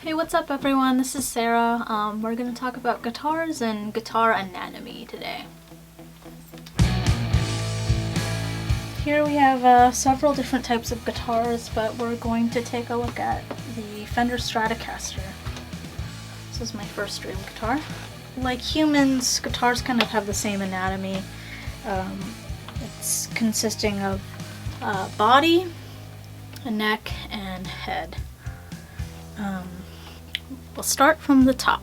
Hey, what's up everyone? This is Sarah. We're going to talk about guitars and guitar anatomy today. Here we have several different types of guitars, but we're going to take a look at the Fender Stratocaster. This is my first dream guitar. Like humans, guitars kind of have the same anatomy. It's consisting of body, a neck, and head. We'll start from the top.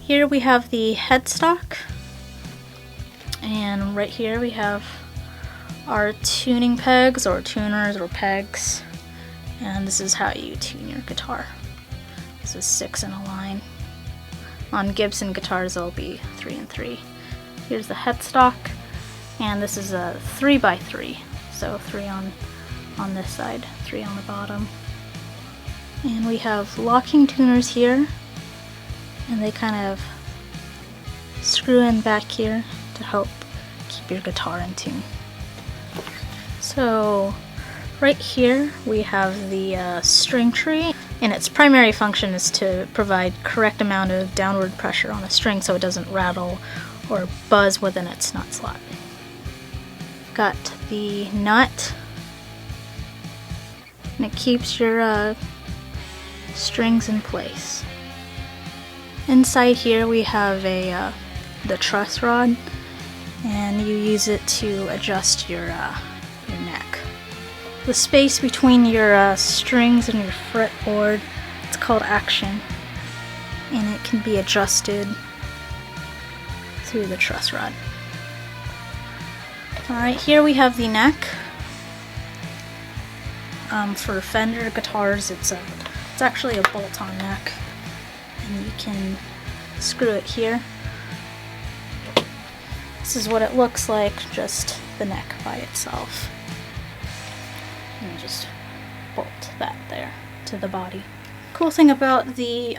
Here we have the headstock, and right here we have our tuning pegs or tuners or pegs, and this is how you tune your guitar. This is 6 in a line. On Gibson guitars it'll be 3 and 3. Here's the headstock, and this is a 3x3, so 3 on this side, 3 on the bottom. And we have locking tuners here, and they kind of screw in back here to help keep your guitar in tune. So right here we have the string tree, and its primary function is to provide correct amount of downward pressure on a string so it doesn't rattle or buzz within its nut slot. Got the nut, and it keeps your strings in place. Inside here we have the truss rod, and you use it to adjust your neck. The space between your strings and your fretboard, it's called action, and it can be adjusted through the truss rod. Alright, here we have the neck. For Fender guitars, it's actually a bolt-on neck, and you can screw it here. This is what it looks like, just the neck by itself. And just bolt that there to the body. Cool thing about the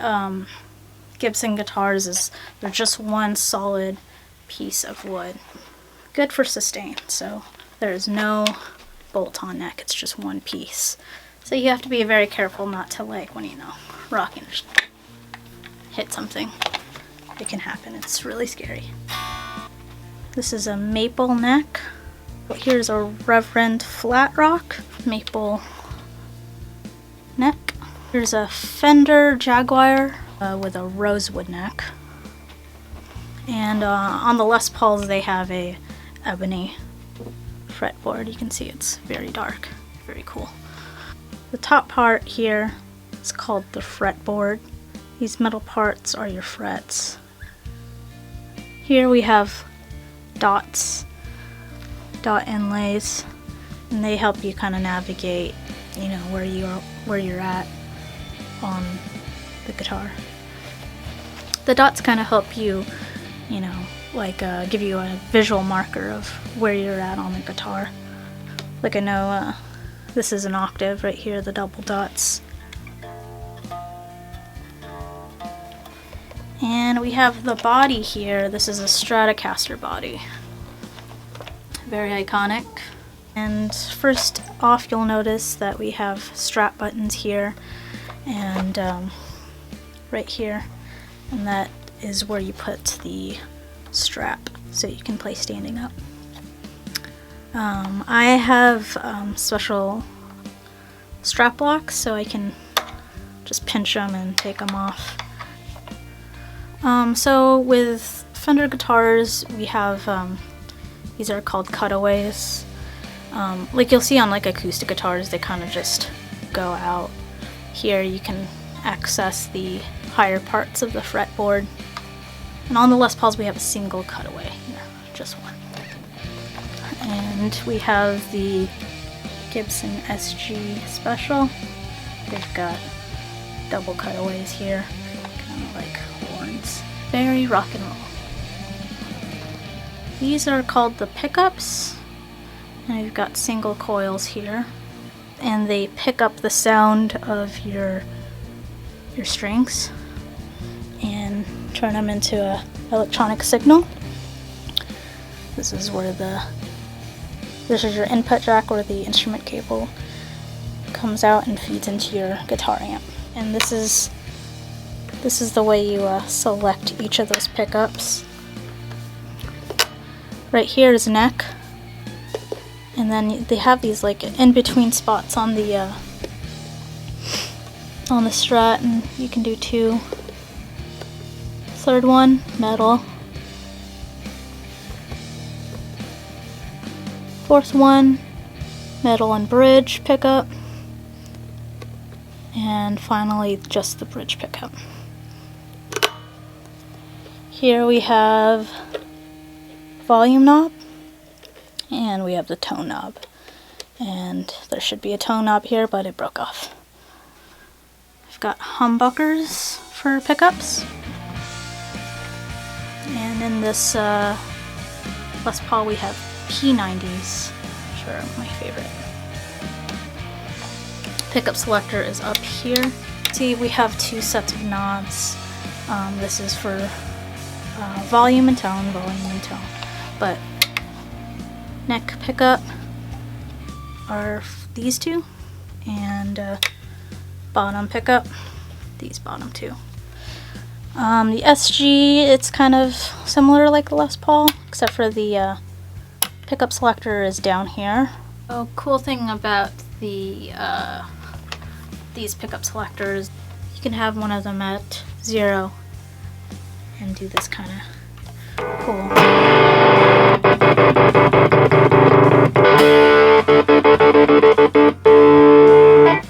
Gibson guitars is they're just one solid piece of wood. Good for sustain, so there's no bolt-on neck, it's just one piece. So you have to be very careful not to, like, when rock and just hit something. It can happen, it's really scary. This is a maple neck. Here's a Reverend flat rock maple neck. Here's a Fender Jaguar with a rosewood neck. And on the Les Pauls they have a ebony fretboard. You can see it's very dark, very cool. The top part here is called the fretboard. These metal parts are your frets. Here we have dots, dot inlays, and they help you kind of navigate, where you're at on the guitar. The dots kind of help you, give you a visual marker of where you're at on the guitar. Like I know this is an octave right here, the double dots. And we have the body here. This is a Stratocaster body. Very iconic. And first off, you'll notice that we have strap buttons here and right here. And that is where you put the strap so you can play standing up. I have special strap locks, so I can just pinch them and take them off. So with Fender guitars, we have these are called cutaways. Like you'll see on like acoustic guitars, they kind of just go out. Here you can access the higher parts of the fretboard. And on the Les Pauls we have a single cutaway here, just one. And we have the Gibson SG Special. They've got double cutaways here, kind of like horns. Very rock and roll. These are called the pickups, and we've got single coils here, and they pick up the sound of your strings and turn them into an electronic signal. This is where this is your input jack where the instrument cable comes out and feeds into your guitar amp. And this is the way you select each of those pickups. Right here is neck, and then they have these like in between spots on the strat, and you can do two. Third one, metal. Fourth one, metal and bridge pickup. And finally, just the bridge pickup. Here we have volume knob, and we have the tone knob. And there should be a tone knob here, but it broke off. I've got humbuckers for pickups. And in this Les Paul we have P90s, which are my favorite. Pickup selector is up here. See, we have two sets of knobs. This is for volume and tone, but neck pickup are these two, and bottom pickup, these bottom two. The SG, it's kind of similar like the Les Paul, except for the pickup selector is down here. Oh, cool thing about the these pickup selectors, you can have one of them at 0 and do this kind of cool.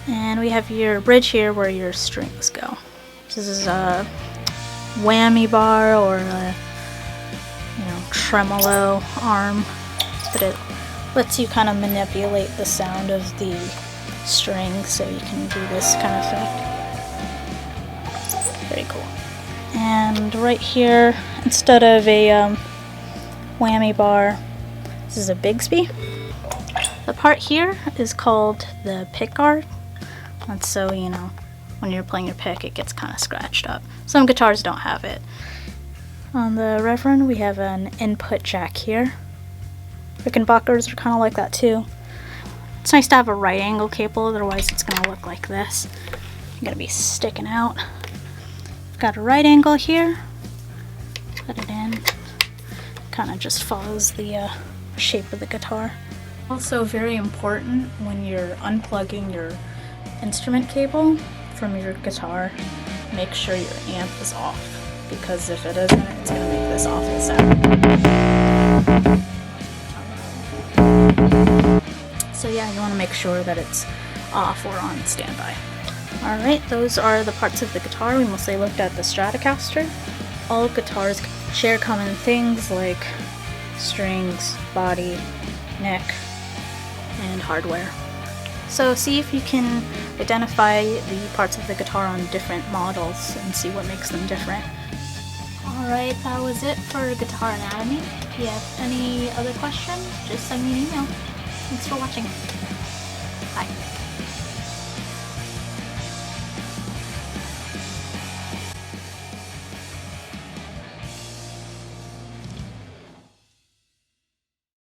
And we have your bridge here where your strings go. This is a whammy bar or a tremolo arm, but it lets you kind of manipulate the sound of the strings, so you can do this kind of effect. Very cool. And right here, instead of a whammy bar, this is a Bigsby. The part here is called the pick guard. And so, when you're playing your pick, it gets kind of scratched up. Some guitars don't have it. On the Reverend, we have an input jack here. Rickenbackers are kind of like that too. It's nice to have a right angle cable, otherwise it's going to look like this. You're going to be sticking out. Got a right angle here. Put it in. Kind of just follows the shape of the guitar. Also very important when you're unplugging your instrument cable from your guitar, make sure your amp is off, because if it isn't, it's going to make this awful sound. So yeah, you want to make sure that it's off or on standby. Alright, those are the parts of the guitar. We mostly looked at the Stratocaster. All guitars share common things like strings, body, neck, and hardware. So see if you can identify the parts of the guitar on different models and see what makes them different. Alright, that was it for Guitar Anatomy. If you have any other questions, just send me an email. Thanks for watching.